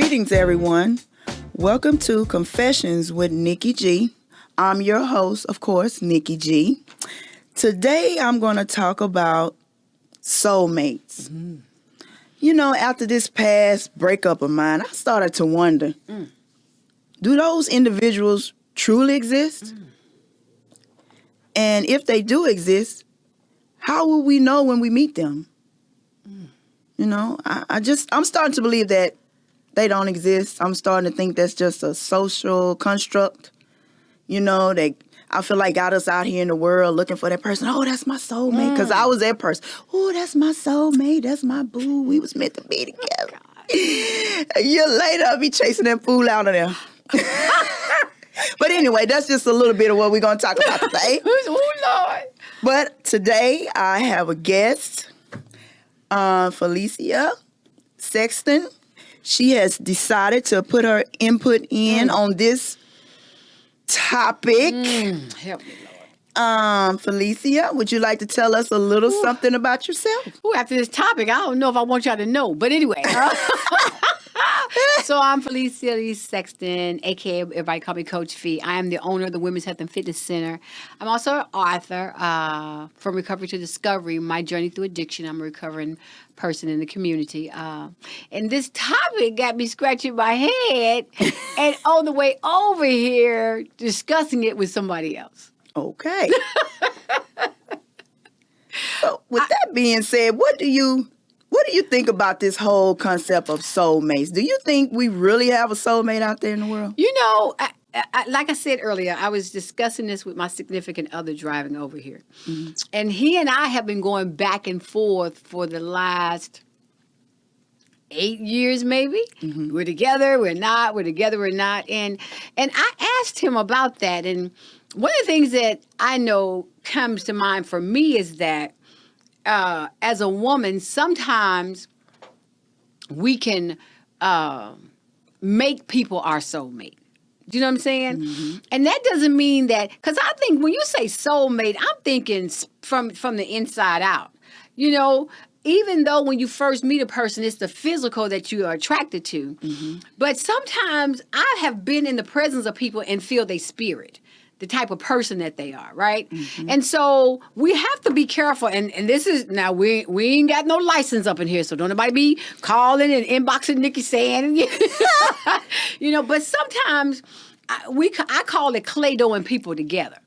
Greetings, everyone. Welcome to Confessions with Nikki G. I'm your host, of course, Nikki G. Today, I'm going to talk about soulmates. Mm-hmm. You know, after this past breakup of mine, I started to wonder, do those individuals truly exist? And if they do exist, how will we know when we meet them? You know, I'm starting to believe that they don't exist. I'm starting to think that's just a social construct. You know, I feel like got us out here in the world looking for that person. Oh, that's my soulmate. Because I was that person. Oh, that's my soulmate. That's my boo. We was meant to be together. A year later, I'll be chasing that fool out of there. But anyway, that's just a little bit of what we're going to talk about today. Oh, Lord. But today, I have a guest, Felicia Sexton. She has decided to put her input in on this topic. Help me, Lord. Felicia, would you like to tell us a little something about yourself? Ooh, after this topic, I don't know if I want y'all to know. But anyway. So I'm Felicia Lee Sexton, a.k.a. everybody call me Coach Fee. I am the owner of the Women's Health and Fitness Center. I'm also an author, From Recovery to Discovery, My Journey Through Addiction. I'm a recovering person in the community. And this topic got me scratching my head and on the way over here discussing it with somebody else. Okay. So with that being said, what do you think about this whole concept of soulmates? Do you think we really have a soulmate out there in the world? You know, like I said earlier, I was discussing this with my significant other driving over here. Mm-hmm. And he and I have been going back and forth for the last 8 years, maybe. Mm-hmm. We're together, we're not. We're together, we're not. And I asked him about that. And one of the things that I know comes to mind for me is that as a woman, sometimes we can make people our soulmate. Do you know what I'm saying? Mm-hmm. And that doesn't mean that, because I think when you say soulmate, I'm thinking from the inside out. You know, even though when you first meet a person, it's the physical that you are attracted to. Mm-hmm. But sometimes I have been in the presence of people and feel their spirit, the type of person that they are, right? Mm-hmm. And so we have to be careful. And this is, now we ain't got no license up in here, so don't nobody be calling and inboxing Nikki saying, you know, but sometimes I call it clay dough people together,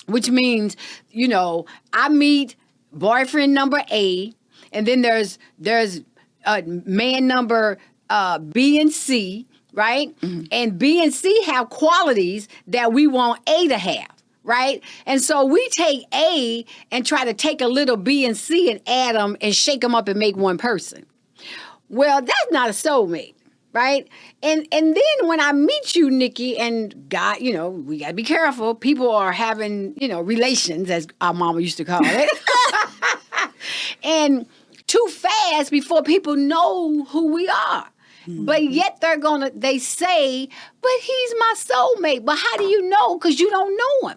which means, you know, I meet boyfriend number A, and then there's man number B and C, right? Mm-hmm. And B and C have qualities that we want A to have, right? And so we take A and try to take a little B and C and add them and shake them up and make one person. Well, that's not a soulmate, right? And then when I meet you, Nikki, and God, you know, we got to be careful. People are having, you know, relations, as our mama used to call it. And too fast before people know who we are. Mm-hmm. But yet they say, but he's my soulmate. But how do you know? Because you don't know him.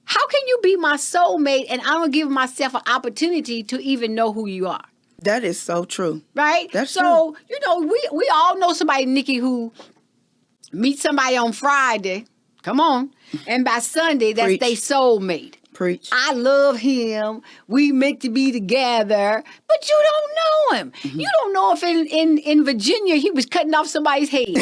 How can you be my soulmate and I don't give myself an opportunity to even know who you are? That is so true. Right? That's so, true. You know, we all know somebody, Nikki, who meets somebody on Friday. Come on. And by Sunday, that's their soulmate. Preach. I love him. We meant to be together, but you don't know him. Mm-hmm. You don't know if in Virginia he was cutting off somebody's head.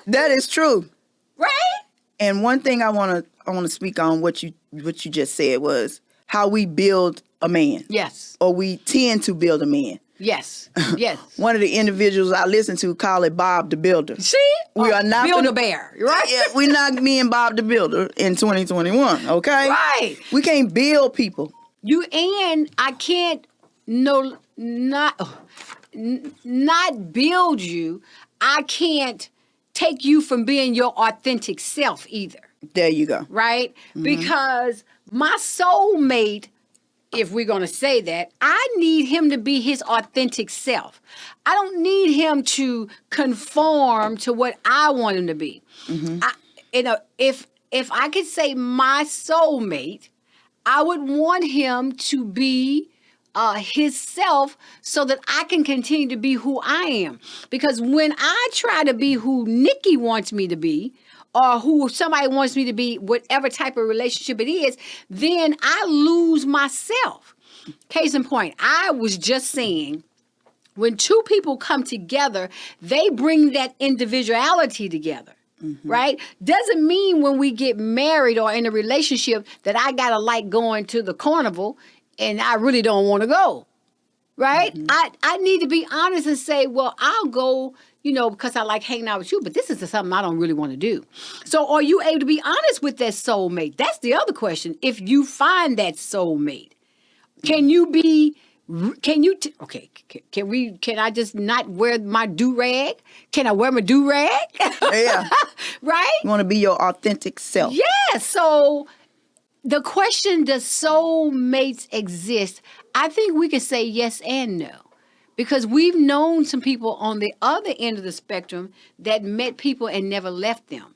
That is true. Right? And one thing I want to speak on what you just said was how we build a man. Yes. Or we tend to build a man. Yes. Yes. One of the individuals I listen to call it Bob the Builder. See? We are not Build-A-Bear, right? Yeah, we're not being Bob the Builder in 2021, okay? Right. We can't build people. I can't not build you. I can't take you from being your authentic self either. There you go. Right? Mm-hmm. Because my soulmate, if we're going to say that, I need him to be his authentic self. I don't need him to conform to what I want him to be. Mm-hmm. If I could say my soulmate, I would want him to be his self so that I can continue to be who I am. Because when I try to be who Nikki wants me to be, or who somebody wants me to be, whatever type of relationship it is, then I lose myself. Case in point, I was just saying, when two people come together, they bring that individuality together. Right? Doesn't mean when we get married or in a relationship that I gotta like going to the carnival and I really don't want to go. Right? I need to be honest and say, well, I'll go, because I like hanging out with you, but this is something I don't really want to do. So are you able to be honest with that soulmate? That's the other question. If you find that soulmate, can you can I just not wear my do-rag? Can I wear my do-rag? Yeah. Right? You want to be your authentic self. Yeah. So the question, does soulmates exist? I think we can say yes and no. Because we've known some people on the other end of the spectrum that met people and never left them.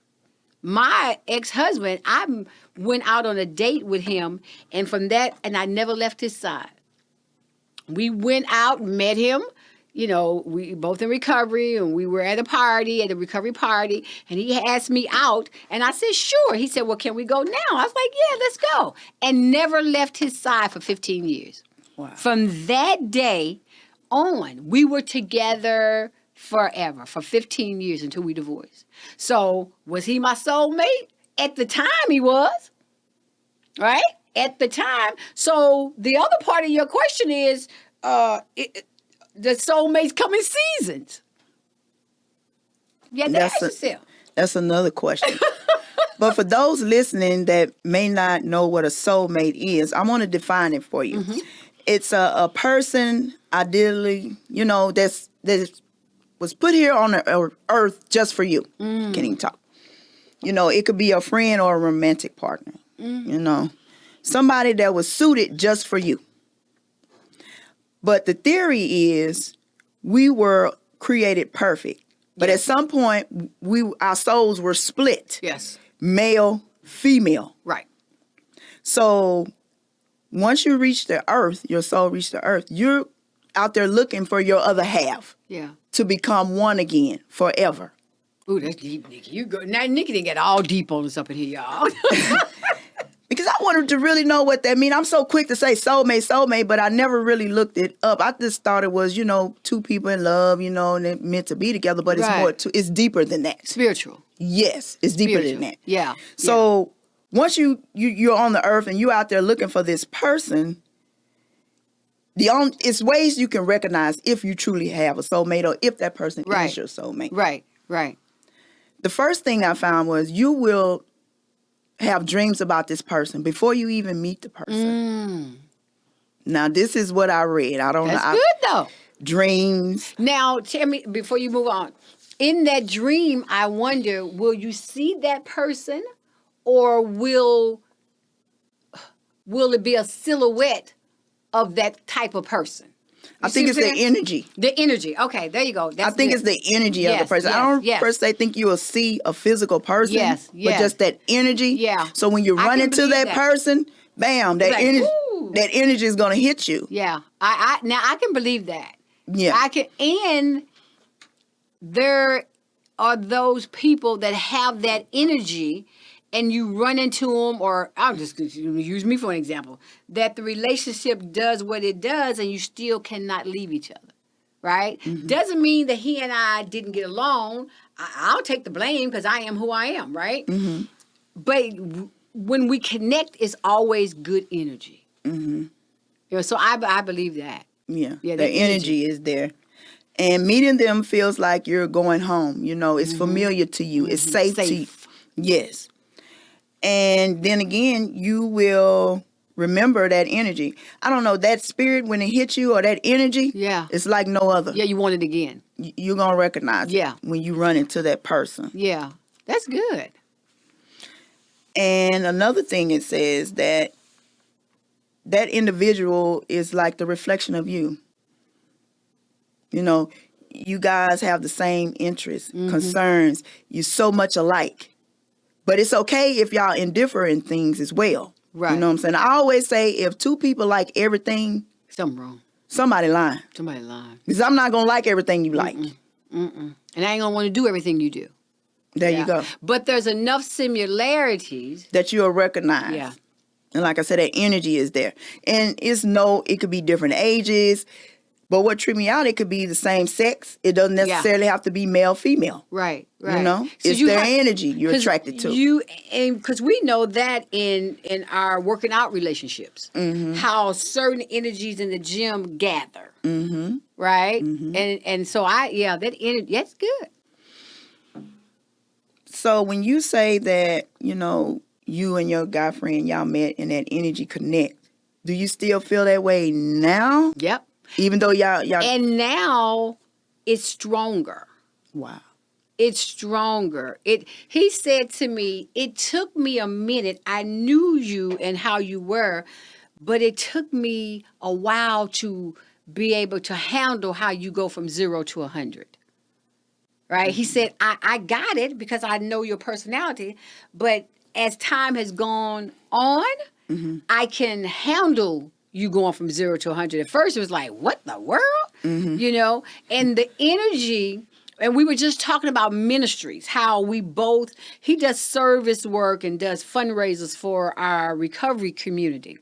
My ex-husband, I went out on a date with him, and from that, and I never left his side. We went out, met him, we both in recovery, and we were at a party, at a recovery party, and he asked me out, and I said, sure. He said, well, can we go now? I was like, yeah, let's go. And never left his side for 15 years. Wow. From that day on, we were together forever, for 15 years until we divorced. So, was he my soulmate? At the time, he was. Right? At the time. So the other part of your question is, the soulmates come in seasons. You have to ask yourself. That's another question. But for those listening that may not know what a soulmate is, I want to define it for you. It's a person, ideally, that was put here on the earth just for you. Can't even talk. It could be a friend or a romantic partner. Somebody that was suited just for you. But the theory is we were created perfect. But at some point, our souls were split. Yes. Male, female. Right. So once you reach the earth, your soul reached the earth, you're out there looking for your other half. Yeah. To become one again forever. Ooh, that's deep, Nikki. You go now. Nikki didn't get all deep on us up in here, y'all. Because I wanted to really know what that means. I'm so quick to say soulmate, but I never really looked it up. I just thought it was, two people in love, and they're meant to be together. But it's more, it's deeper than that. Spiritual. Yes, it's deeper than that. Yeah. So once you're on the earth and you're out there looking for this person, it's ways you can recognize if you truly have a soulmate or if that person is your soulmate. Right. The first thing I found was you will have dreams about this person before you even meet the person. Now, this is what I read. I don't know. That's good, though. Dreams. Now, tell me, before you move on, in that dream, I wonder, will you see that person or will it be a silhouette of that type of person? I think it's the energy. The energy. Okay, there you go. I think it's the energy of the person. I don't per se think you will see a physical person, but just that energy. Yeah. So when you run into that person, bam, that energy is going to hit you. Yeah. Now I can believe that. Yeah. I can, and there are those people that have that energy, and you run into them, or I'll just use me for an example, that the relationship does what it does and you still cannot leave each other, right? Doesn't mean that he and I didn't get along. I'll take the blame because I am who I am, right? But when we connect, it's always good energy. So I believe that. Yeah, the energy is there. And meeting them feels like you're going home. It's familiar to you. It's safe to you. Yes. And then again, you will remember that energy. I don't know, that spirit, when it hits you, or that energy, it's like no other. Yeah, you want it again. You're going to recognize it when you run into that person. Yeah, that's good. And another thing it says that individual is like the reflection of you. You guys have the same interests, concerns. You're so much alike. But it's okay if y'all indiffer in things as well. Right. You know what I'm saying? I always say if two people like everything Something wrong. Somebody lying. Somebody lying. Because I'm not going to like everything you like. And I ain't gonna want to do everything you do. There you go. But there's enough similarities that you'll recognize. Yeah. And like I said, that energy is there. And it could be different ages. But what tripped me out, it could be the same sex. It doesn't necessarily have to be male, female. Right. You know? So it's their energy you're attracted to. Because we know that in our working out relationships, how certain energies in the gym gather. Right? And so that energy, that's good. So when you say that, you and your guy friend, y'all met and that energy connect, do you still feel that way now? Yep. Even though y'all... And now it's stronger. Wow. It's stronger. He said to me, it took me a minute. I knew you and how you were, but it took me a while to be able to handle how you go from 0 to 100. Right? He said, I got it because I know your personality, but as time has gone on, I can handle you going from 0 to 100. At first, it was like, what the world? And the energy, and we were just talking about ministries, how he does service work and does fundraisers for our recovery community.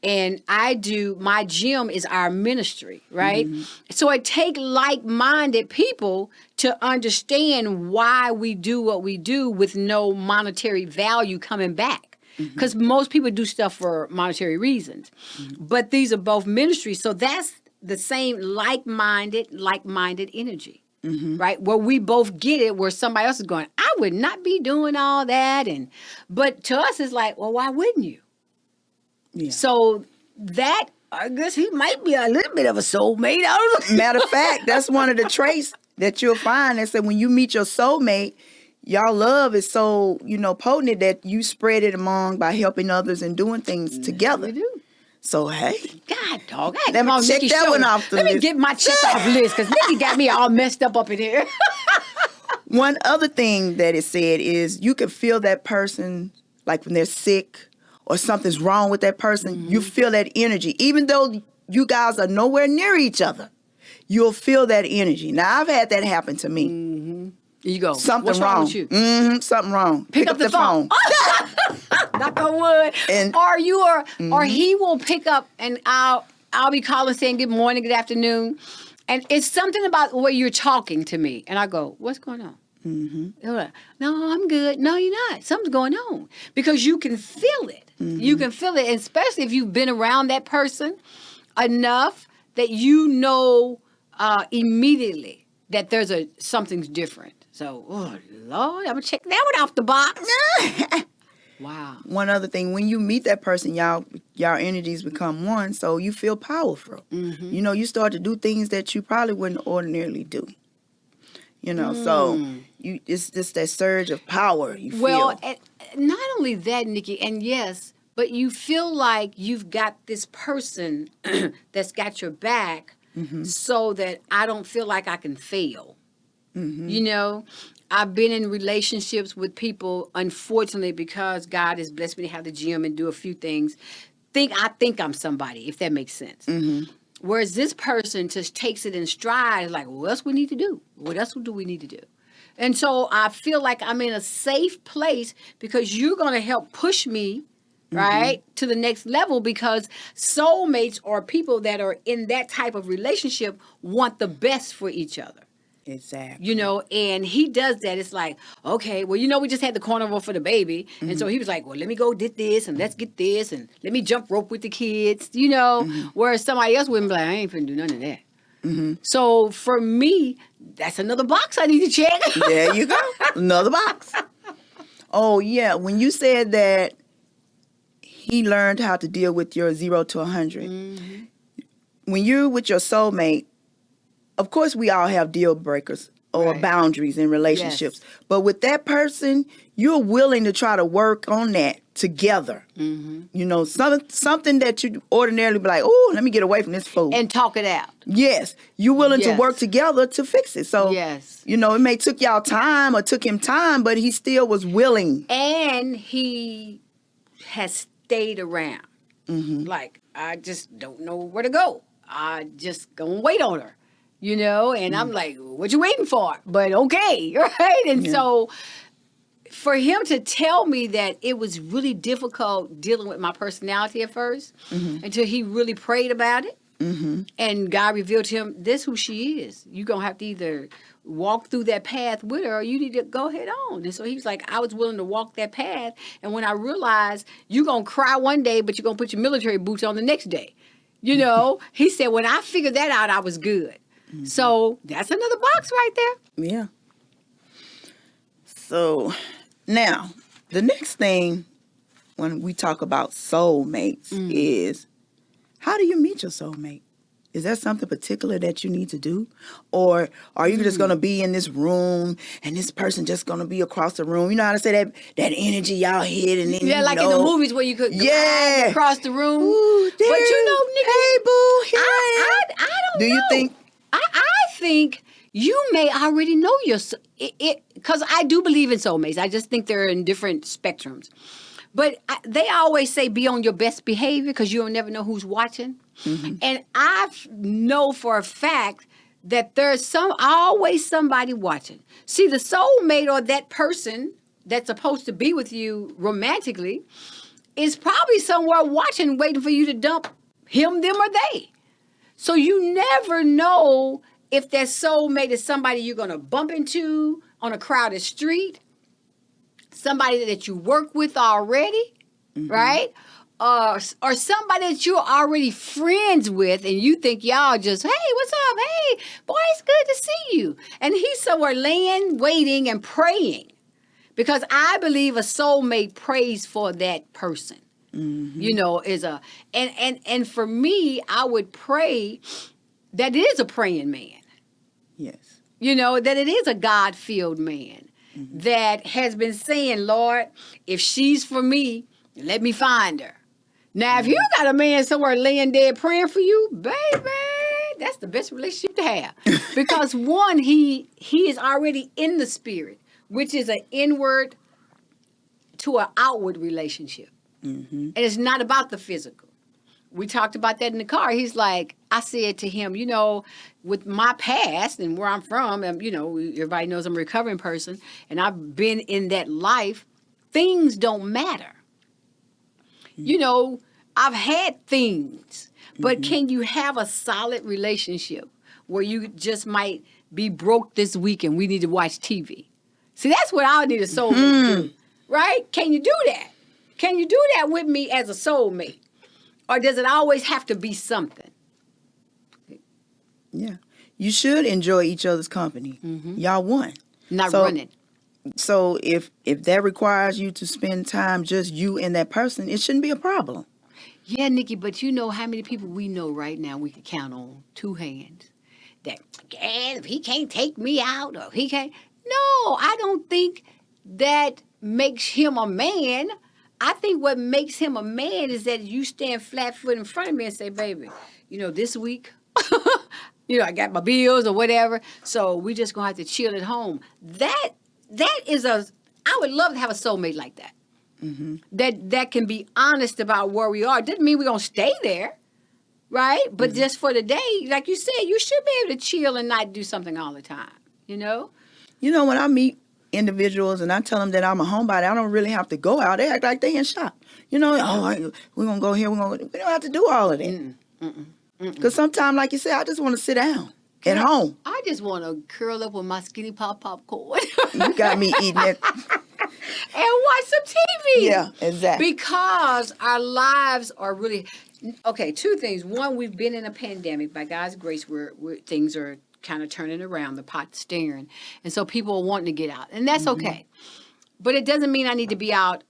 And my gym is our ministry, right? So it takes like-minded people to understand why we do what we do with no monetary value coming back. Because most people do stuff for monetary reasons. But these are both ministries. So that's the same like-minded energy. Right? Where we both get it, where somebody else is going, I would not be doing all that. But to us, it's like, well, why wouldn't you? Yeah. So that, I guess he might be a little bit of a soulmate. I don't know. Matter of fact, that's one of the traits that you'll find. Is that when you meet your soulmate, y'all love is so, potent that you spread it among by helping others and doing things together. We do. So, hey. God, dog. Let me check that one off the list. Let me get my check off list because Nikki got me all messed up in here. One other thing that it said is you can feel that person, like when they're sick or something's wrong with that person, you feel that energy. Even though you guys are nowhere near each other, you'll feel that energy. Now, I've had that happen to me. You go. Something What's wrong with you? Something wrong. Pick up the phone. Knock on wood. Or he will pick up, and I'll be calling saying good morning, good afternoon, and it's something about the way you're talking to me, and I go, what's going on? They're like, no, I'm good. No, you're not. Something's going on because you can feel it. You can feel it, and especially if you've been around that person enough that you know immediately that there's something's different. So, oh, Lord, I'm going to check that one off the box. Wow. One other thing, when you meet that person, y'all energies become one, so you feel powerful. You start to do things that you probably wouldn't ordinarily do. So it's just that surge of power you feel. Well, not only that, Nikki, and yes, but you feel like you've got this person that's got your back so that I don't feel like I can fail. I've been in relationships with people, unfortunately, because God has blessed me to have the gym and do a few things. I think I'm somebody, if that makes sense. Whereas this person just takes it in stride, like, what else we need to do? What else do we need to do? And so I feel like I'm in a safe place because you're going to help push me, right, to the next level, because soulmates or people that are in that type of relationship want the best for each other. Exactly. And he does that. It's like, okay, well, we just had the carnival for the baby. And so he was like, well, let me go get this and let's get this and let me jump rope with the kids, whereas somebody else wouldn't be like, I ain't finna do none of that. So for me, that's another box I need to check. There you go. Another box. Oh, yeah. When you said that he learned how to deal with your 0 to 100, when you're with your soulmate, of course, we all have deal breakers or boundaries in relationships. Yes. But with that person, you're willing to try to work on that together. Something that you ordinarily be like, oh, let me get away from this fool. And talk it out. Yes. You're willing to work together to fix it. So, it may took y'all time or took him time, but he still was willing. And he has stayed around. Like, I just don't know where to go. I just gonna wait on her, you know? And I'm like, what you waiting for? But okay, right? And so for him to tell me that it was really difficult dealing with my personality at first until he really prayed about it. And God revealed to him, this is who she is. You're going to have to either walk through that path with her or you need to go head on. And so he was like, I was willing to walk that path. And when I realized you're going to cry one day, but you're going to put your military boots on the next day. You know, he said, when I figured that out, I was good. So that's another box right there. Yeah. So now, the next thing when we talk about soulmates is, how do you meet your soulmate? Is that something particular that you need to do? Or are you just going to be in this room and this person just going to be across the room? You know how to say that energy y'all hit and then Yeah, like in the movies where you could glide across the room. Ooh, but you know, Nikki, hey, boo, here I am. I don't do know. You think? I think you may already know your because I do believe in soulmates. I just think they're in different spectrums. But they always say be on your best behavior because you'll never know who's watching. And I know for a fact that there's always somebody watching. See, the soulmate or that person that's supposed to be with you romantically is probably somewhere watching, waiting for you to dump him, them, or they. So you never know if that soulmate is somebody you're going to bump into on a crowded street, somebody that you work with already, right? Or somebody that you're already friends with and you think y'all just, hey, what's up? Hey, boy, it's good to see you. And he's somewhere laying, waiting, and praying. Because I believe a soulmate prays for that person. You know, and for me, I would pray that it is a praying man. Yes. You know, that it is a God-filled man that has been saying, Lord, if she's for me, let me find her. Now, if you got a man somewhere laying dead praying for you, baby, that's the best relationship to have. Because one, he is already in the spirit, which is an inward to an outward relationship. And it's not about the physical. We talked about that in the car. He's like, I said to him, you know, with my past and where I'm from, and, you know, everybody knows I'm a recovering person, and I've been in that life, things don't matter. You know, I've had things, but can you have a solid relationship where you just might be broke this week and we need to watch TV? See, that's what I need a soulmate to do, right? Can you do that? Can you do that with me as a soulmate? Or does it always have to be something? Yeah. You should enjoy each other's company. Y'all one. Not running. So if that requires you to spend time just you and that person, it shouldn't be a problem. Yeah, Nikki, but you know how many people we know right now we can count on two hands. That, if he can't take me out or he can't. No, I don't think that makes him a man. I think what makes him a man is that you stand flat foot in front of me and say, baby, you know, this week, you know, I got my bills or whatever, so we just going to have to chill at home. That is I would love to have a soulmate like that. That can be honest about where we are. Doesn't mean we're going to stay there, right? But just for the day, like you said, you should be able to chill and not do something all the time, you know? You know, when I meet individuals and I tell them that I'm a homebody, I don't really have to go out. They act like they in shop. You know, we're going to go here. We don't have to do all of that. Because sometimes, like you said, I just want to sit down at home. I just want to curl up with my skinny popcorn. You got me eating it. And watch some TV. Yeah, exactly. Because our lives are really... Okay, two things. One, we've been in a pandemic. By God's grace, where things are kind of turning around, the pot's stirring. And so people are wanting to get out. And that's okay. But it doesn't mean I need to be out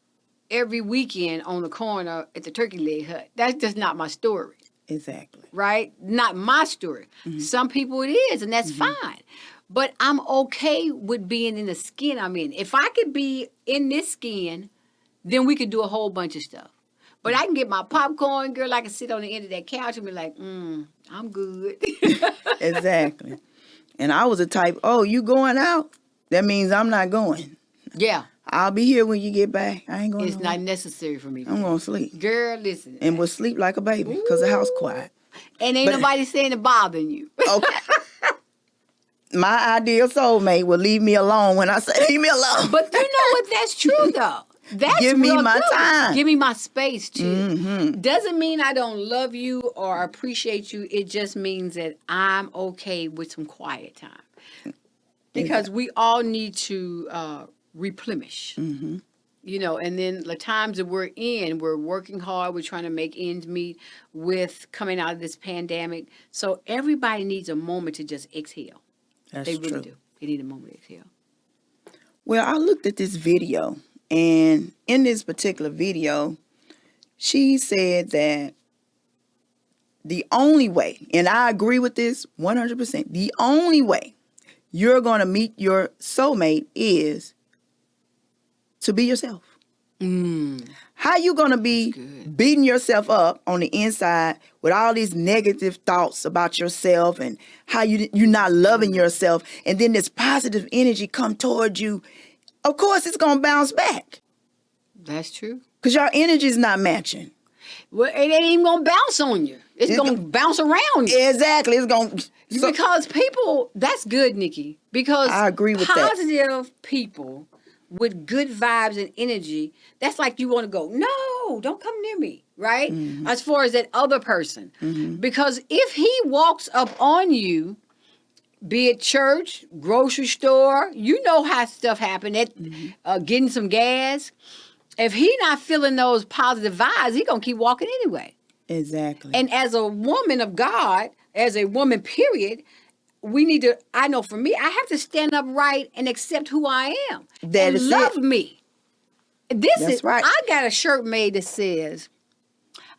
every weekend on the corner at the turkey leg hut. That's just not my story. Exactly. Right? Not my story. Some people it is, and that's fine. But I'm okay with being in the skin I'm in. If I could be in this skin, then we could do a whole bunch of stuff. But I can get my popcorn, girl. I can sit on the end of that couch and be like, I'm good. Exactly. And I was a type, you going out? That means I'm not going. Yeah. I'll be here when you get back. I ain't going It's nowhere. not necessary for me. I'm going to sleep. Girl, listen. And will sleep like a baby because the house quiet. And ain't But- nobody saying it bothering you. Okay. My ideal soulmate will leave me alone when I say leave me alone. But you know what? That's true, though. That's Give me real my good. time. Give me my space, too. Mm-hmm. Doesn't mean I don't love you or appreciate you. It just means that I'm okay with some quiet time. Because we all need to replenish. Mm-hmm. You know, and then the times that we're in, we're working hard, we're trying to make ends meet with coming out of this pandemic. So everybody needs a moment to just exhale. That's They really true. do. They need a moment to exhale. Well, I looked at this video, and in this particular video, she said that the only way, and I agree with this 100%, the only way you're going to meet your soulmate is to be yourself. How you going to be good. beating yourself up on the inside with all these negative thoughts about yourself and how you're not loving yourself, and then this positive energy come towards you? Of course, it's going to bounce back That's true. because your energy is not matching. Well, it ain't even going to bounce on you. It's going to bounce around you. Exactly. It's going to... Because people, that's good, Nikki. Because I agree with that. positive people with good vibes and energy, that's like you want to go, no, don't come near me, right? Mm-hmm. As far as that other person. Because if he walks up on you, be it church, grocery store, you know how stuff happen, at getting some gas. If he not feeling those positive vibes, he going to keep walking anyway. Exactly. And as a woman of God, as a woman, period, we need to, I know for me, I have to stand up right and accept who I am. That and is love it. me. That's right. I got a shirt made that says,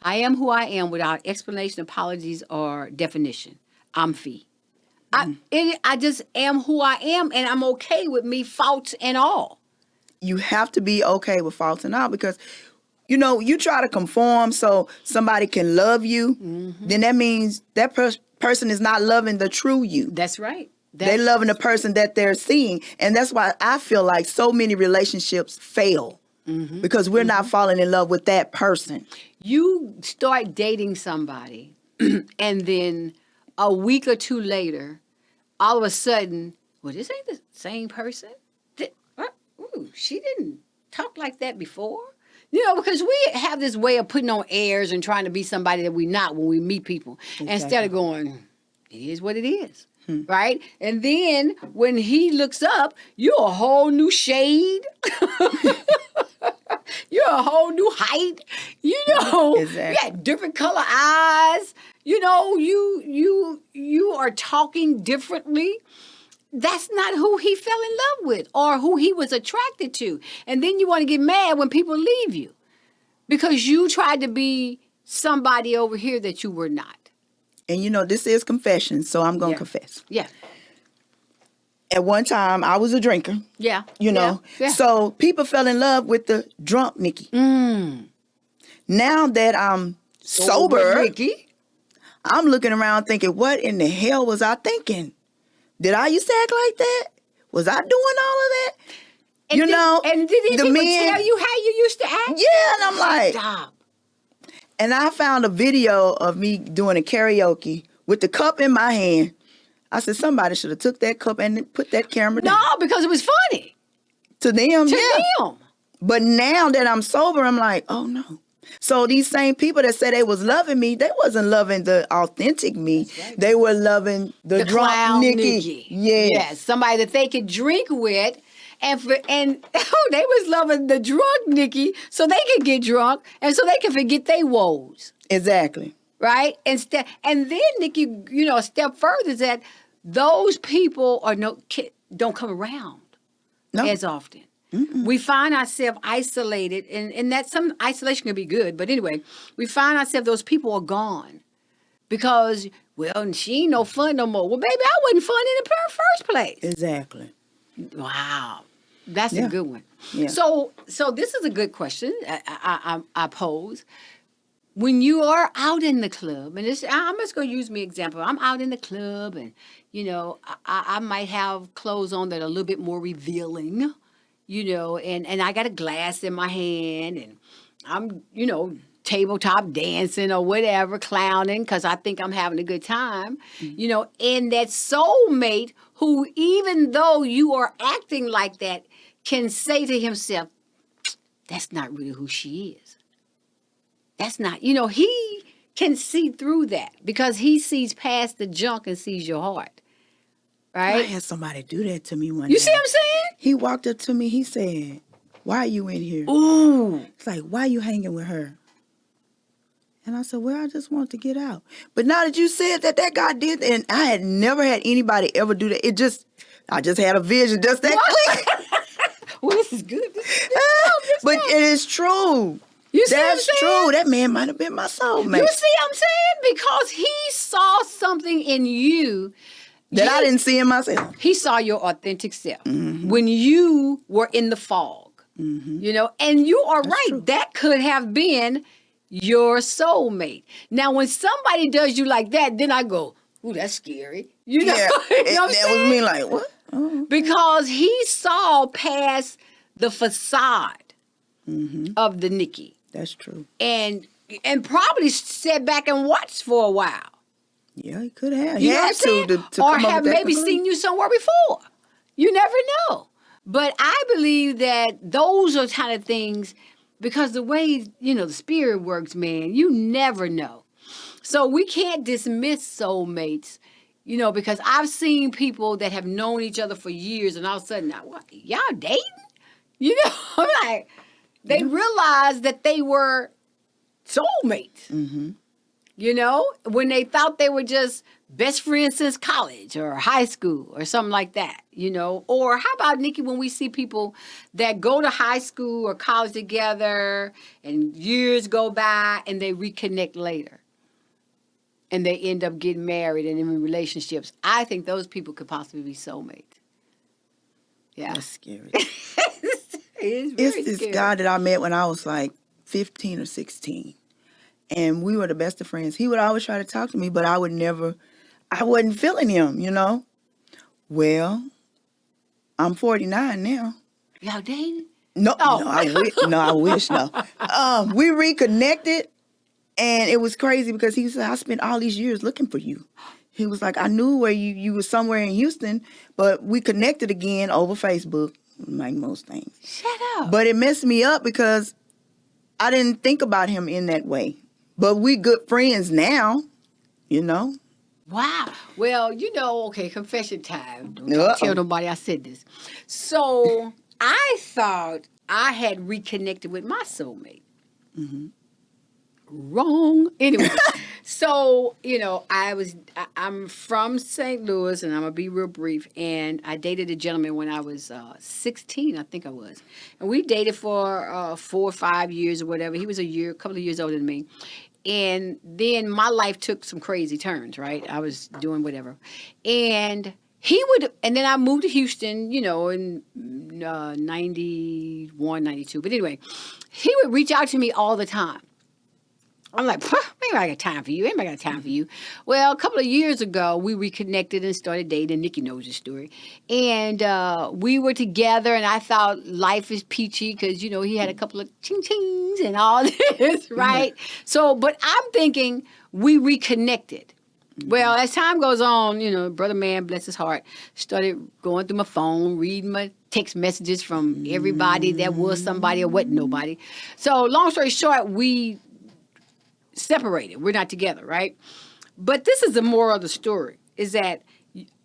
I am who I am without explanation, apologies, or definition. I'm Fee. I just am who I am, and I'm okay with me, faults and all. You have to be okay with faults and all, because you know, you try to conform so somebody can love you, then that means that person is not loving the true you. That's right. They're loving the person that they're seeing. And that's why I feel like so many relationships fail, because we're not falling in love with that person. You start dating somebody, and then a week or two later, all of a sudden, well, this ain't the same person. She didn't talk like that before. You know, because we have this way of putting on airs and trying to be somebody that we're not when we meet people. Exactly. Instead of going, it is what it is. Right? And then when he looks up, you're a whole new shade. You're a whole new height. You know, Exactly. you got different color eyes. You know, you are talking differently. That's not who he fell in love with or who he was attracted to. And then you want to get mad when people leave you because you tried to be somebody over here that you were not. And you know, this is confession, so I'm going to confess. Yeah. At one time, I was a drinker, Yeah. you know. Yeah. So people fell in love with the drunk Nikki. Now that I'm sober, Nikki. I'm looking around thinking, what in the hell was I thinking? Did I used to act like that? Was I doing all of that? And did he the people men- tell you how you used to act? Yeah, and I'm like, Stop. and I found a video of me doing a karaoke with the cup in my hand. I said, somebody should have took that cup and put that camera down. No, because it was funny To them, to yeah. them. But now that I'm sober, I'm like, oh no. So these same people that said they was loving me, they wasn't loving the authentic me. right. They were loving the drunk Clown Nikki. Yes. Yes, somebody that they could drink with. And they was loving the drunk Nikki so they could get drunk and so they could forget their woes. Exactly. Right? And then Nikki, you know, a step further is that those people don't come around No. as often. We find ourselves isolated, and that some isolation can be good, but anyway, we find ourselves, those people are gone because, well, she ain't no fun no more. Well, baby, I wasn't fun in the first place. Exactly. Wow. That's Yeah. a good one. Yeah. So this is a good question I pose. When you are out in the club, and I'm just going to use me example. I'm out in the club, and, you know, I might have clothes on that are a little bit more revealing. and I got a glass in my hand, and I'm, tabletop dancing or whatever, clowning, because I think I'm having a good time, and that soulmate who, even though you are acting like that, can say to himself, that's not really who she is. That's not, he can see through that because he sees past the junk and sees your heart. I Right? had somebody do that to me one You day. see what I'm saying? He walked up to me. He said, "Why are you in here?" Ooh. It's like, "Why are you hanging with her?" And I said, "Well, I just want to get out." But now that you said that guy did, and I had never had anybody ever do that. I just had a vision, just that quick. Well, this is good. But it is true. You see That's what I'm saying? true. That man might have been my soulmate. You see what I'm saying? Because he saw something in you that I didn't see in myself. He saw your authentic self when you were in the fog, and you are right. True. That could have been your soulmate. Now, when somebody does you like that, then I go, ooh, that's scary. You know, Yeah, you know what I'm that saying? was me like, what? Oh. Because he saw past the facade of the Nikki. That's true. And probably sat back and watched for a while. Yeah, he could have. You He know what I'm had saying? to Or come up have with that maybe conclusion. seen you somewhere before. You never know. But I believe that those are kind of things, because the way, the spirit works, man, you never know. So we can't dismiss soulmates, because I've seen people that have known each other for years, and all of a sudden, what, y'all dating? I'm like, they realized that they were soulmates. Mm-hmm. When they thought they were just best friends since college or high school or something like that, Or how about, Nikki, when we see people that go to high school or college together and years go by and they reconnect later and they end up getting married and in relationships. I think those people could possibly be soulmates. Yeah. That's scary. It's very It's this scary. guy that I met when I was like 15 or 16. And we were the best of friends. He would always try to talk to me, but I wasn't feeling him, Well, I'm 49 now. Y'all dating? No, Oh. I wish, no. We reconnected, and it was crazy because he said, I spent all these years looking for you. He was like, I knew where you were somewhere in Houston, but we connected again over Facebook, like most things. Shut up. But it messed me up because I didn't think about him in that way. But we good friends now, Wow. Well, okay, confession time. Don't Uh-oh. tell nobody I said this. So I thought I had reconnected with my soulmate. Mm-hmm. Wrong. Anyway, so, I'm from St. Louis, and I'm going to be real brief. And I dated a gentleman when I was 16, I think I was. And we dated for 4 or 5 years or whatever. He was a couple of years older than me. And then my life took some crazy turns, right? I was doing whatever. And then I moved to Houston, in 91, 92. But anyway, he would reach out to me all the time. I'm like, maybe I got time for you. Anybody got time for you? Well, a couple of years ago, we reconnected and started dating. Nikki knows the story. And we were together, and I thought life is peachy because, he had a couple of ching-chings and all this, right? Yeah. So, but I'm thinking we reconnected. Well, as time goes on, brother man, bless his heart, started going through my phone, reading my text messages from everybody that was somebody or wasn't nobody. So, long story short, we separated. We're not together, right? But this is the moral of the story, is that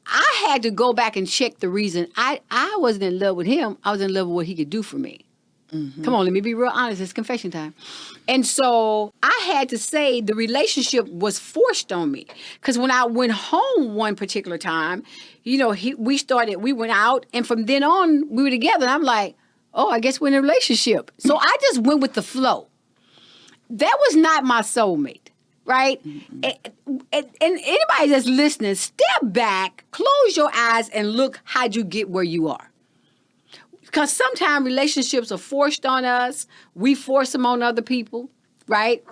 I had to go back and check the reason. I wasn't in love with him. I was in love with what he could do for me. Mm-hmm. Come on, let me be real honest. It's confession time. And so I had to say the relationship was forced on me. Because when I went home one particular time, we went out, and from then on, we were together. And I'm like, oh, I guess we're in a relationship. So I just went with the flow. That was not my soulmate, right? Mm-hmm. And anybody that's listening, step back, close your eyes, and look how'd you get where you are. Because sometimes relationships are forced on us. We force them on other people, right?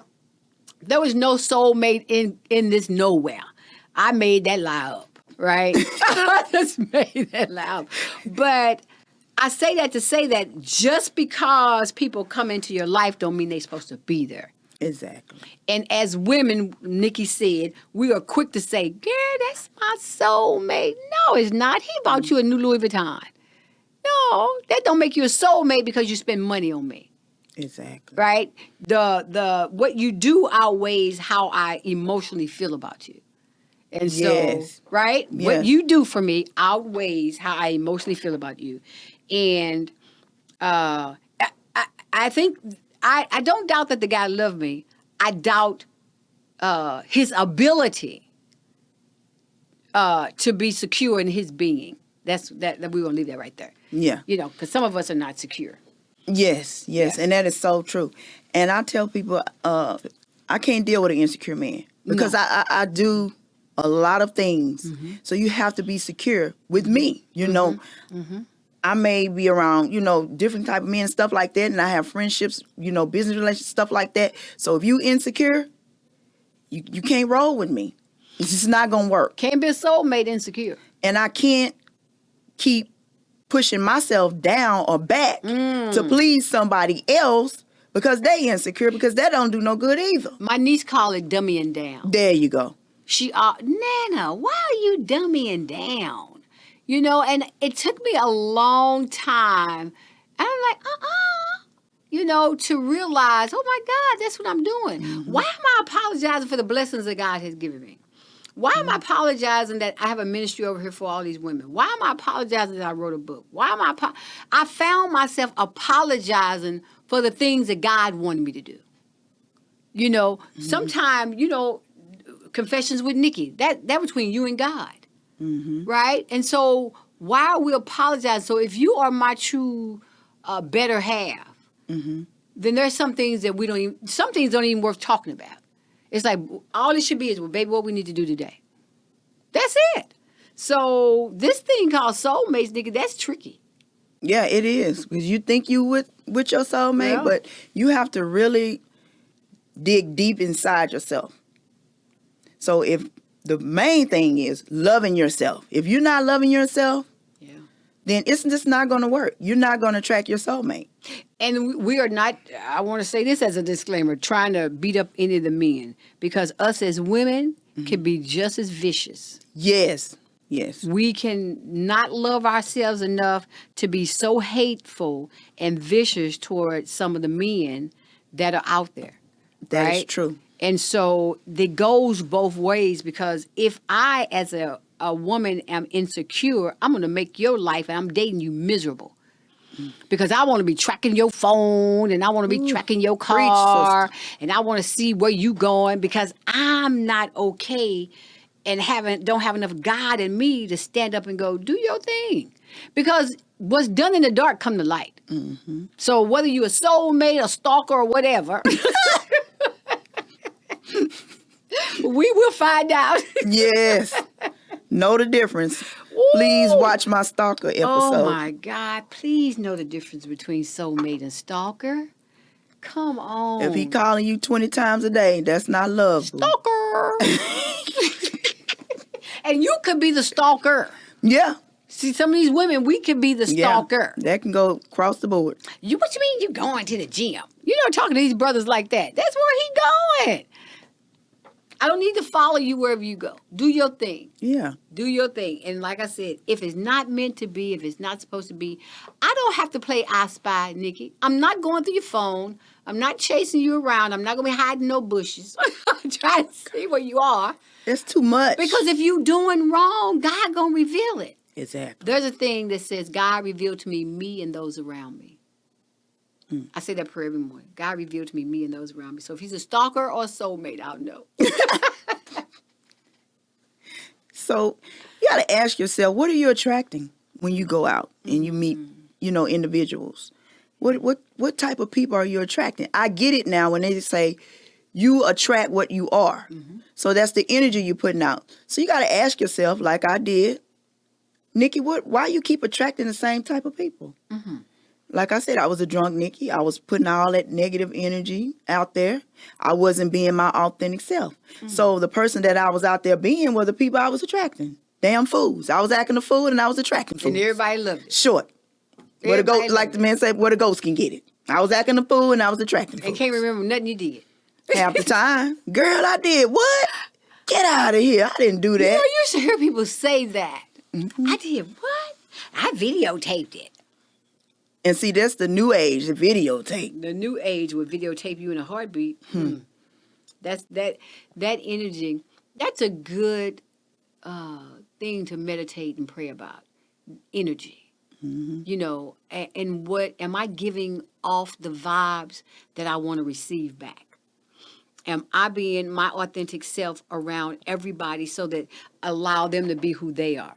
There was no soulmate in this nowhere. I made that lie up, right? I just made that lie up. But I say that to say that just because people come into your life don't mean they're supposed to be there. Exactly. And as women, Nikki said, we are quick to say, girl, that's my soulmate. No, it's not. He bought you a new Louis Vuitton. No, that don't make you a soulmate because you spend money on me. Exactly. Right? The what you do outweighs how I emotionally feel about you. And so, Yes. right? Yes. What you do for me outweighs how I emotionally feel about you. And I think I don't doubt that the guy loved me. I doubt his ability to be secure in his being. That we're gonna leave that right there. Yeah. You know, because some of us are not secure. Yes, and that is so true. And I tell people, I can't deal with an insecure man because No. I do a lot of things. Mm-hmm. So you have to be secure with me. You know, I may be around, different type of men and stuff like that, and I have friendships, business relationships, stuff like that. So if you insecure, you can't roll with me. It's just not gonna work. Can't be a soulmate insecure. And I can't keep pushing myself down or back to please somebody else because they insecure, because that don't do no good either. My niece called it dummying down. There you go. Nana, why are you dummying down? And it took me a long time. And I'm like, to realize, oh my God, that's what I'm doing. Mm-hmm. Why am I apologizing for the blessings that God has given me? Why am I apologizing that I have a ministry over here for all these women? Why am I apologizing that I wrote a book? Why am I found myself apologizing for the things that God wanted me to do. Sometimes, confessions with Nikki, that between you and God, right? And so why are we apologizing? So if you are my true better half, then there's some things that some things don't even worth talking about. It's like, all it should be is, well, baby, what we need to do today. That's it. So this thing called soulmates, nigga, that's tricky. Yeah, it is. Because you think you with your soulmate, but you have to really dig deep inside yourself. So if the main thing is loving yourself, if you're not loving yourself, then it's just not going to work. You're not going to attract your soulmate. And we are not, I want to say this as a disclaimer, trying to beat up any of the men, because us as women can be just as vicious. Yes. We can not love ourselves enough to be so hateful and vicious towards some of the men that are out there. That is true. And so it goes both ways, because if I, as a woman, am insecure, I'm going to make your life, and I'm dating you, miserable. Because I want to be tracking your phone, and I want to be tracking your car, and I want to see where you going, because I'm not okay and don't have enough God in me to stand up and go, do your thing. Because what's done in the dark come to light. Mm-hmm. So whether you're a soulmate, a stalker, or whatever, we will find out. Yes. Know the difference. Ooh. Please watch my stalker episode. Oh my God. Please know the difference between soulmate and stalker. Come on. If he calling you 20 times a day, that's not love. Stalker. And you could be the stalker. Yeah. See, some of these women, we could be the stalker. That can go across the board. What you mean you going to the gym? Talking to these brothers like that. That's where he going. I don't need to follow you wherever you go. Do your thing. Yeah. Do your thing. And like I said, if it's not meant to be, if it's not supposed to be, I don't have to play I Spy, Nikki. I'm not going through your phone. I'm not chasing you around. I'm not going to be hiding no bushes. I'm trying to see where you are. It's too much. Because if you doing wrong, God going to reveal it. Exactly. There's a thing that says, God revealed to me and those around me. I say that prayer every morning. God revealed to me and those around me. So if he's a stalker or a soulmate, I'll know. So you got to ask yourself, what are you attracting when you go out and you meet, individuals? What type of people are you attracting? I get it now when they say you attract what you are. Mm-hmm. So that's the energy you're putting out. So you got to ask yourself, like I did, Nikki, why you keep attracting the same type of people? Mm-hmm. Like I said, I was a drunk Nikki. I was putting all that negative energy out there. I wasn't being my authentic self. Mm-hmm. So the person that I was out there being were the people I was attracting. Damn fools. I was acting a fool and I was attracting fools. And everybody loved it. Short. Where the Everybody ghost, like love the it. man said, where the ghost can get it. I was acting a fool and I was attracting And fools. can't remember nothing you did. Half the time. Girl, I did what? Get out of here. I didn't do You know, that. you should hear people say that. Mm-hmm. I did what? I videotaped it. And see, that's the new age, the videotape. The new age would videotape you in a heartbeat. That's that energy. That's a good thing to meditate and pray about. Energy. You know, and what am I giving off the vibes that I want to receive back? Am I being my authentic self around everybody so that allow them to be who they are?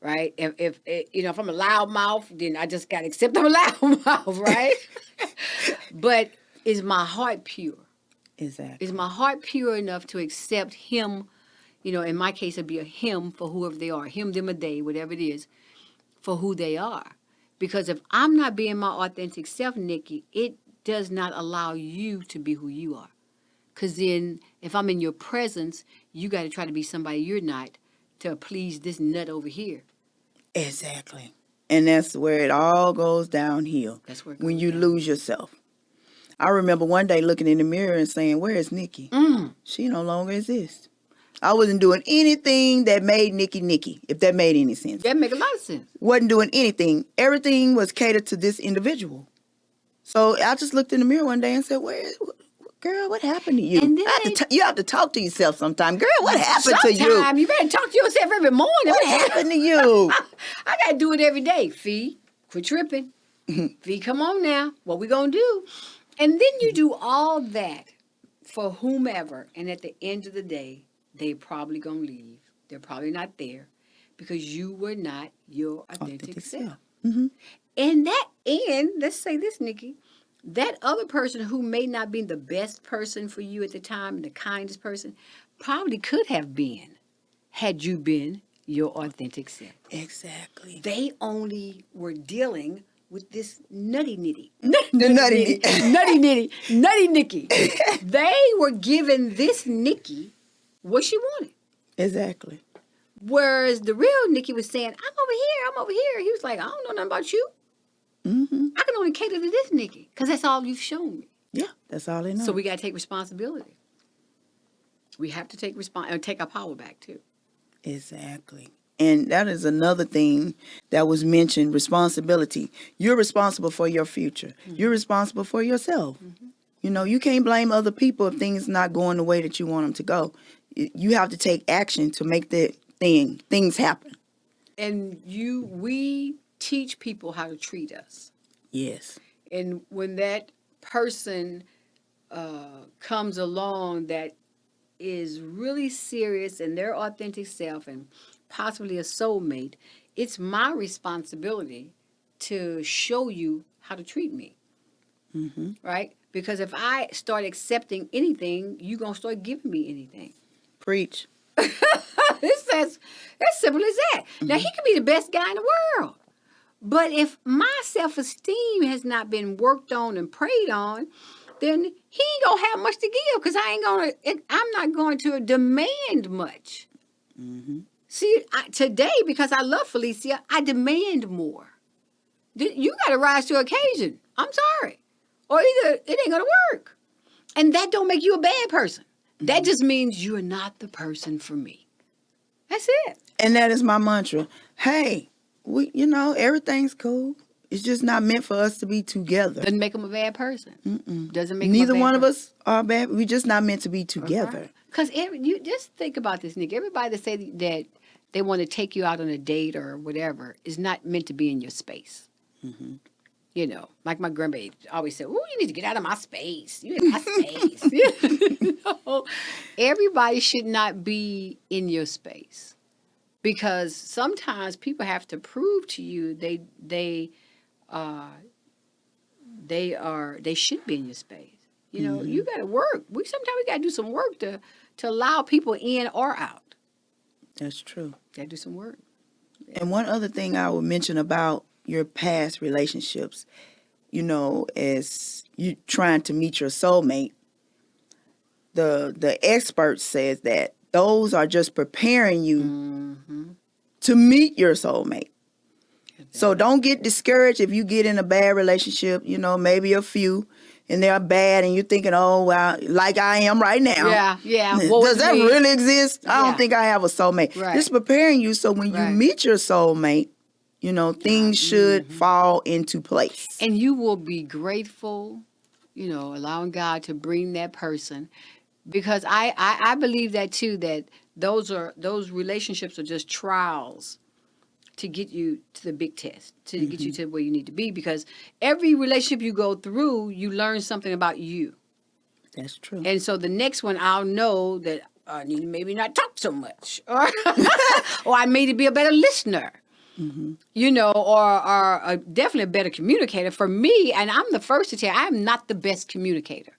Right? If you know, if I'm a loud mouth, then I just gotta accept I'm a loud mouth, right? But is my heart pure? Exactly. Is my heart pure enough to accept him? You know, in my case, it'd be a him for whoever they are, him, them, a they, whatever it is, for who they are. Because if I'm not being my authentic self, Nikki, it does not allow you to be who you are. Because then, if I'm in your presence, you got to try to be somebody you're not to please this nut over here. Exactly. And that's where it all goes downhill. That's where it when goes you down. lose yourself. I remember one day looking in the mirror and saying, where is Nikki? She no longer exists. I wasn't doing anything that made Nikki Nikki, if that made any sense. That make a lot of sense. Wasn't doing anything. Everything was catered to this individual. So I just looked in the mirror one day and said, girl, what happened to you? And then you have to talk to yourself sometime. Girl, what happened to you? Sometime you better talk to yourself every morning. What happened to you? I got to do it every day. Fee, quit tripping. Fee, come on now. What we going to do? And then you do all that for whomever. And at the end of the day, they probably going to leave. They're probably not there because you were not your authentic self. Mm-hmm. And let's say this, Nikki, that other person who may not be the best person for you at the time, the kindest person, probably could have been had you been your authentic self. Exactly. They only were dealing with this nutty Nikki. Nutty Nikki. They were giving this Nikki what she wanted. Exactly. Whereas the real Nikki was saying, I'm over here. He was like, I don't know nothing about you. Mm-hmm. I can only cater to this Nikki because that's all you've shown me. Yeah, that's all they know. So we got to take responsibility. We have to take our power back too. Exactly. And that is another thing that was mentioned, responsibility. You're responsible for your future. Mm-hmm. You're responsible for yourself. Mm-hmm. You know, you can't blame other people if things not going the way that you want them to go. You have to take action to make things happen. And we teach people how to treat us. Yes. And when that person comes along that is really serious in their authentic self and possibly a soulmate, it's my responsibility to show you how to treat me. Mm-hmm. Right? Because if I start accepting anything, you're going to start giving me anything. Preach. It's as simple as that. Mm-hmm. Now, he could be the best guy in the world. But if my self-esteem has not been worked on and prayed on, then he ain't going to have much to give because I'm not going to demand much. Mm-hmm. See, today, because I love Felicia, I demand more. You got to rise to occasion. I'm sorry. Or either it ain't going to work. And that don't make you a bad person. Mm-hmm. That just means you're not the person for me. That's it. And that is my mantra. Hey, everything's cool. It's just not meant for us to be together. Doesn't make him a bad person. Mm-mm. Doesn't make Neither him a bad one person. of us are bad. We're just not meant to be together. Because you just think about this, Nick. Everybody that say that they want to take you out on a date or whatever is not meant to be in your space. Mm-hmm. You know, like my grandbaby always said, "Ooh, you need to get out of my space. You in my space." Everybody should not be in your space because sometimes people have to prove to you they should be in your space. You know, you got to work. Sometimes we got to do some work to allow people in or out. That's true. Got to do some work. Yeah. And one other thing I would mention about your past relationships, as you trying to meet your soulmate, the expert says that those are just preparing you to meet your soulmate. So don't get discouraged if you get in a bad relationship, you know, maybe a few, and they're bad, and you're thinking, oh, well, like I am right now. Yeah. Does that really exist? I Yeah. don't think I have a soulmate. Right. Just preparing you so when you meet your soulmate, you know, things should fall into place. And you will be grateful, you know, allowing God to bring that person. Because I believe that too, that those relationships are just trials to get you to the big test, to get you to where you need to be. Because every relationship you go through, you learn something about you. That's true. And so the next one, I'll know that I need to maybe not talk so much, or I need to be a better listener. You know, or definitely a better communicator. For me, and I'm the first to tell you, I'm not the best communicator.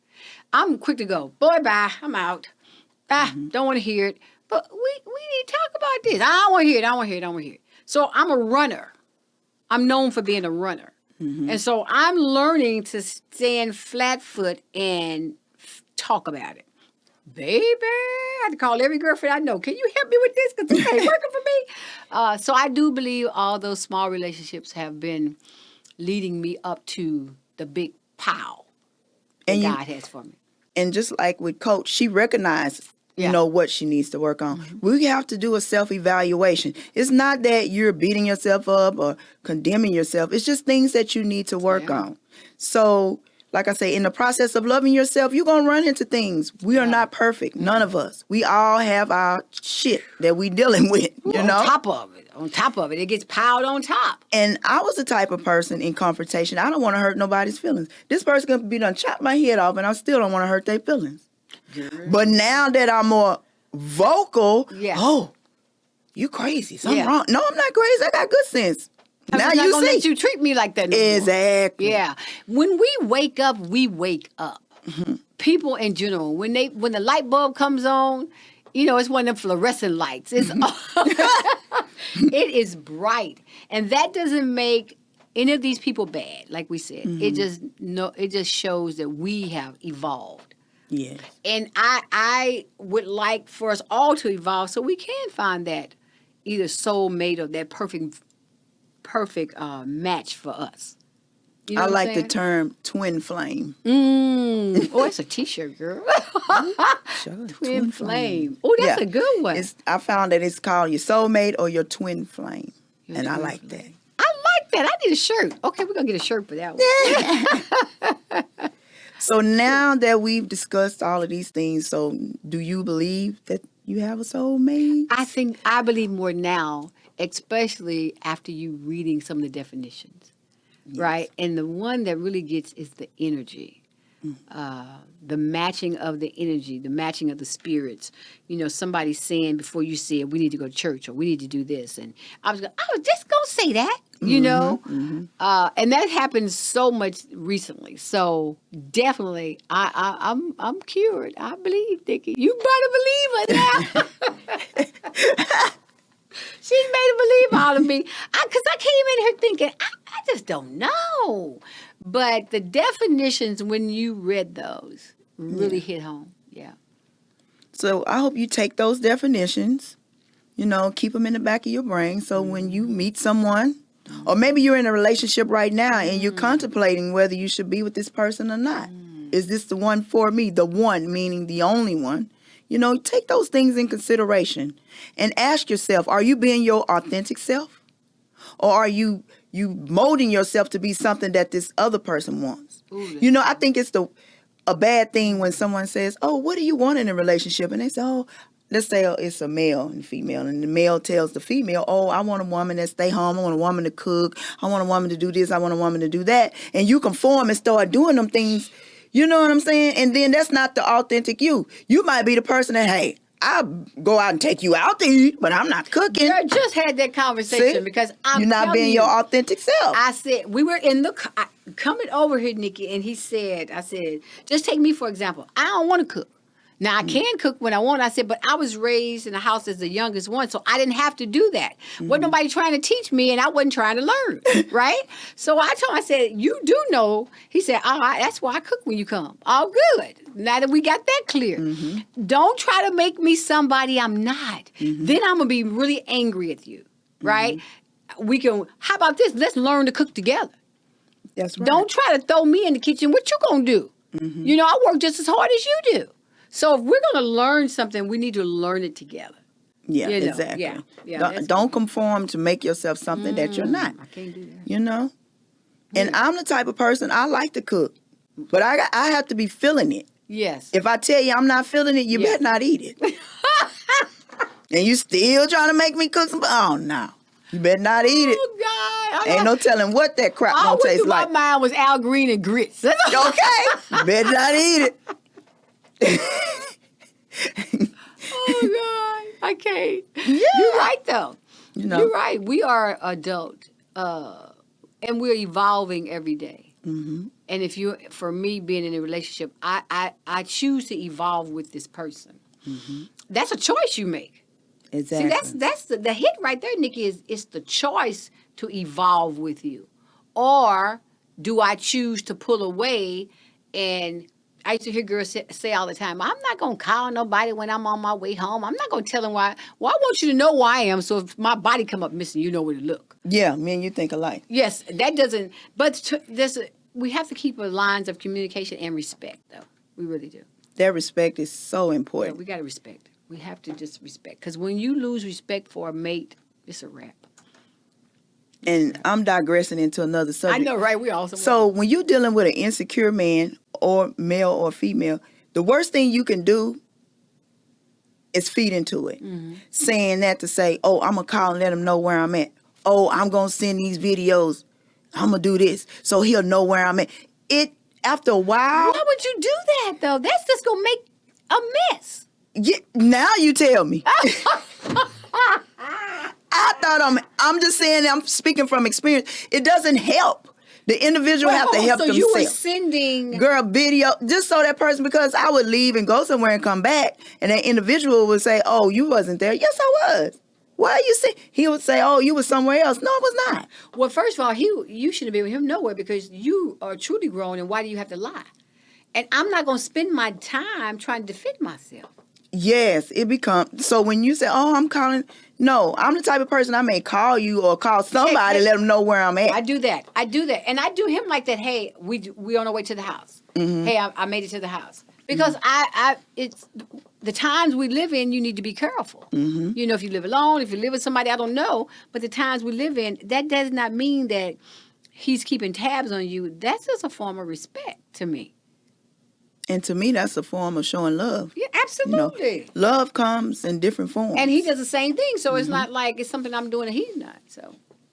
I'm quick to go, boy, bye, I'm out. Don't want to hear it. But we need to talk about this. I don't want to hear it. I don't want to hear it. So I'm a runner. I'm known for being a runner. And so I'm learning to stand flat foot and talk about it. Baby, I had to call every girlfriend I know. Can you help me with this? Because this ain't working for me. So I do believe all those small relationships have been leading me up to the big pow that God has for me. And just like with Coach, she recognized, you know, what she needs to work on. We have to do a self-evaluation. It's not that you're beating yourself up or condemning yourself. It's just things that you need to work on. So, like I say, in the process of loving yourself, you're going to run into things. We are not perfect. None of us. We all have our shit that we dealing with, you know? On top of it. It gets piled on top. And I was the type of person in confrontation, I don't want to hurt nobody's feelings. This person can be done chop my head off, and I still don't want to hurt their feelings. But now that I'm more vocal, oh, you crazy. Something wrong. No, I'm not crazy. I got good sense. Now I'm not you gonna see. let you treat me like that no more. Exactly. Yeah. When we wake up, we wake up. People in general, when the light bulb comes on, you know, it's one of them fluorescent lights. It's it is bright. And that doesn't make any of these people bad, like we said. It just shows that we have evolved. Yes. And I would like for us all to evolve so we can find that either soulmate or that perfect match for us. You know I like the term twin flame. Oh, it's a T-shirt, girl. Sure, twin flame. Oh, that's a good one. I found that it's called your soulmate or your twin flame. And I like that. I like that. I need a shirt. Okay, we're going to get a shirt for that one. So now that we've discussed all of these things, so do you believe that you have a soulmate? I believe more now, especially after you reading some of the definitions, right? And the one that really gets is the energy, the matching of the energy, the matching of the spirits. You know, somebody saying before you said, we need to go to church or we need to do this. And I was just going to say that. You know, and that happens so much recently. So definitely, I'm cured. I believe, Dickie. You better believe her now. She made a believe all of me. Because I came in here thinking, I just don't know. But the definitions, when you read those, really hit home. Yeah. So I hope you take those definitions, you know, keep them in the back of your brain. So when you meet someone, or maybe you're in a relationship right now and you're contemplating whether you should be with this person or not. Is this the one for me? The one, meaning the only one. You know, take those things in consideration and ask yourself, are you being your authentic self? Or are you molding yourself to be something that this other person wants? You know, I think it's a bad thing when someone says, oh, what do you want in a relationship? And they say, oh, let's say it's a male and female, and the male tells the female, oh, I want a woman that stay home. I want a woman to cook. I want a woman to do this. I want a woman to do that. And you conform and start doing them things. You know what I'm saying? And then that's not the authentic you. You might be the person that, hey, I'll go out and take you out to eat, but I'm not cooking. I just had that conversation because you're not being your authentic self. I said, we were in the coming over here, Nikki, and I said, just take me for example. I don't want to cook. Now, I can cook when I want. I said, but I was raised in a house as the youngest one, so I didn't have to do that. Wasn't nobody trying to teach me, and I wasn't trying to learn, right? So I told him, I said, you do know. He said, all right, that's why I cook when you come. All good. Now that we got that clear. Don't try to make me somebody I'm not. Then I'm going to be really angry at you, right? we can, how about this? Let's learn to cook together. That's right. Don't try to throw me in the kitchen. What you gonna do? Mm-hmm. You know, I work just as hard as you do. So if we're gonna learn something, we need to learn it together. Yeah, You know, exactly. yeah, Don't conform to make yourself something that you're not. I can't do that. You know? And I'm the type of person, I like to cook. But I have to be feeling it. Yes. If I tell you I'm not feeling it, you better not eat it. And you still trying to make me cook some, oh no. You better not eat it. Oh God! Ain't no telling what that crap All gonna taste through like. my mind was Al Green and grits. Okay, you better not eat it. Oh God, I can't. Yeah. You're right though. You know. You're right. We are adult, and we're evolving every day. Mm-hmm. And if you, for me, being in a relationship, I choose to evolve with this person. Mm-hmm. That's a choice you make. Exactly. See, that's the hit right there, Nikki. Is it's the choice to evolve with you, or do I choose to pull away? And I used to hear girls say all the time, "I'm not gonna call nobody when I'm on my way home. I'm not gonna tell them why. Well, I want you to know where I am. So if my body come up missing, you know where to look." Yeah, me and you think alike. Yes, that doesn't. But we have to keep lines of communication and respect, though. We really do. That respect is so Yeah, important. we got to respect. We have to just respect. Because when you lose respect for a mate, it's a wrap. And I'm digressing into another subject. I know, right? We also. So when you're dealing with an insecure man, or male or female, the worst thing you can do is feed into it. Mm-hmm. Saying that to say, oh, I'm going to call and let him know where I'm at. Oh, I'm going to send these videos. I'm going to do this so he'll know where I'm at. After a while. Why would you do that, though? That's just going to make a mess. Yeah, now you tell me. I thought I'm just saying, I'm speaking from experience. It doesn't help. The individual have to help so themselves. You were sending girl video just so that person, because I would leave and go somewhere and come back, and that individual would say, "Oh, you wasn't there." Yes, I was. Why are you saying? He would say, "Oh, you was somewhere else." No, I was not. Well, first of all, you shouldn't be with him nowhere because you are truly grown, and why do you have to lie? And I'm not going to spend my time trying to defend myself. Yes, it becomes so when you say, "Oh, I'm calling." No, I'm the type of person I may call you or call somebody, let them know where I'm at. I do that, and I do him like that. Hey, we on our way to the house. Mm-hmm. Hey, I made it to the house because it's the times we live in. You need to be careful. Mm-hmm. You know, if you live alone, if you live with somebody, I don't know, but the times we live in, that does not mean that he's keeping tabs on you. That's just a form of respect to me. And to me, that's a form of showing love. Yeah, absolutely. You know, love comes in different forms. And he does the same thing, so it's not like it's something I'm doing and he's not.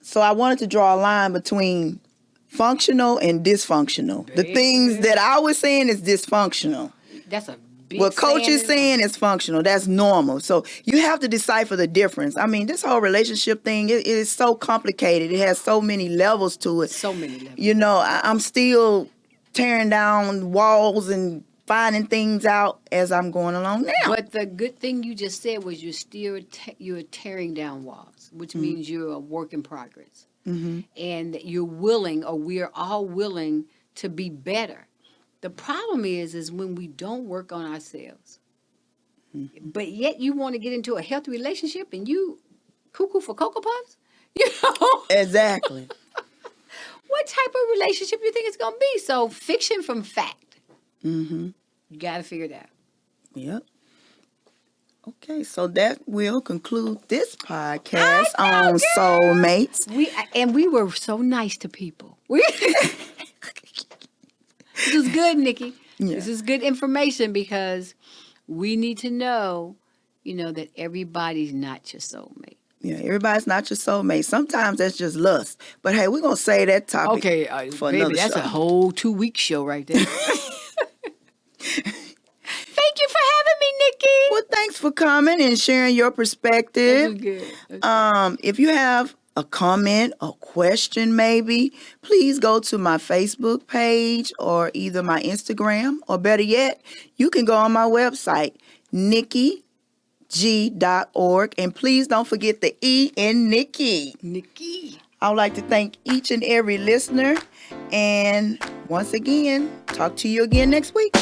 So I wanted to draw a line between functional and dysfunctional. The things that I was saying is dysfunctional. That's a big what Coach is saying life. is functional. That's normal. So you have to decipher the difference. I mean, this whole relationship thing, it is so complicated. It has so many levels to it. So many levels. You know, I'm still tearing down walls and finding things out as I'm going along now. But the good thing you just said was you're tearing down walls, which means you're a work in progress. Mm-hmm. And that you're willing, or we're all willing to be better. The problem is when we don't work on ourselves. Mm-hmm. But yet you want to get into a healthy relationship and you cuckoo for Cocoa Puffs? You know? Exactly. What type of relationship you think it's going to be? So fiction from fact. Mm-hmm. You got to figure it out. Yep. Okay, so that will conclude this podcast on Soulmates. We were so nice to people. This is good, Nikki. Yeah. This is good information because we need to know, that everybody's not your soulmate. Yeah, everybody's not your soulmate. Sometimes that's just lust. But hey, we're going to say that topic for baby, another that's show. a whole 2-week show right there. Thank you for having me, Nikki. Well, thanks for coming and sharing your perspective. That was good. If you have a comment, a question maybe, please go to my Facebook page or either my Instagram, or better yet, you can go on my website, nikkig.org, and please don't forget the E in Nikki. Nikki. I would like to thank each and every listener, and once again, talk to you again next week.